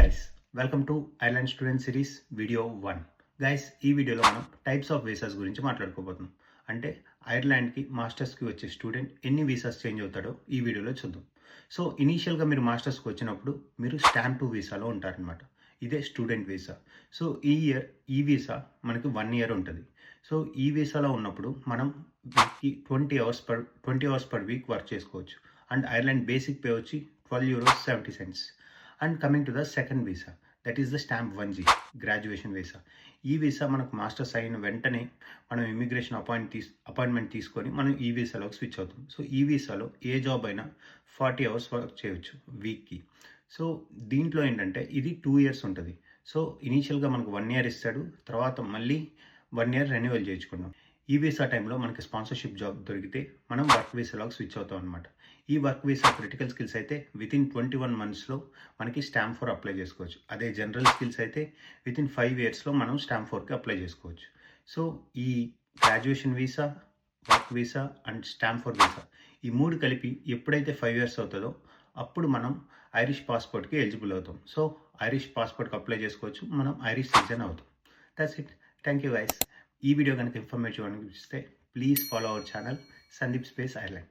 Guys, welcome to Ireland student series video 1. Guys, ఈ వీడియోలో మనం టైప్స్ ఆఫ్ వీసాస్ గురించి మాట్లాడుకోబోతున్నాం. అంటే ఐర్లాండ్కి మాస్టర్స్కి వచ్చే స్టూడెంట్ ఎన్ని వీసాస్ చేంజ్ అవుతాడో ఈ వీడియోలో చూద్దాం. సో ఇనీషియల్గా మీరు మాస్టర్స్కి వచ్చినప్పుడు మీరు స్టాంప్ 2 వీసాలో ఉంటారనమాట. ఇదే స్టూడెంట్ వీసా. సో ఈ వీసా మనకి 1 ఇయర్ ఉంటుంది. సో ఈ వీసాలో ఉన్నప్పుడు మనం వీక్కి 20 అవర్స్ పర్ వీక్ వర్క్ చేసుకోవచ్చు. అండ్ ఐర్లాండ్ బేసిక్ పే వచ్చి €12.70. And coming to the second visa, that is the stamp 1G graduation visa. ఈ వీసా మనకు మాస్టర్స్ అయిన వెంటనే మనం ఇమిగ్రేషన్ అపాయింట్మెంట్ తీసుకొని మనం ఈ వీసాలోకి స్విచ్ అవుతాం. సో ఈ వీసాలో ఏ జాబ్ అయినా 40 అవర్స్ వర్క్ చేయొచ్చు వీక్కి. సో దీంట్లో ఏంటంటే ఇది 2 ఇయర్స్ ఉంటుంది. సో ఇనీషియల్గా మనకు 1 ఇయర్ ఇస్తాడు, తర్వాత మళ్ళీ 1 ఇయర్ రెన్యువల్ చేయించుకున్నాం. ఈ వీసా టైంలో మనకి స్పాన్సర్షిప్ జాబ్ దొరికితే మనం వర్క్ వీసాలోకి స్విచ్ అవుతాం అనమాట. ఈ వర్క్ వీసా క్రిటికల్ స్కిల్స్ అయితే వితిన్ 21 మంత్స్లో మనకి స్టాంప్ 4 అప్లై చేసుకోవచ్చు. అదే జనరల్ స్కిల్స్ అయితే వితిన్ 5 ఇయర్స్లో మనం స్టాంప్ 4కి అప్లై చేసుకోవచ్చు. సో ఈ graduation visa, work visa and stamp 4 visa ఈ 3 కలిపి ఎప్పుడైతే 5 ఇయర్స్ అవుతుందో అప్పుడు మనం ఐరిష్ పాస్పోర్ట్కి ఎలిజిబుల్ అవుతాం. సో ఐరిష్ పాస్పోర్ట్కి అప్లై చేసుకోవచ్చు, మనం ఐరిష్ సిటిజన్ అవుతాం. That's it. Thank you guys. ఈ వీడియో కనుక ఇన్ఫర్మేటివ్ అనిపిస్తే please follow our channel Sandeep space Ireland.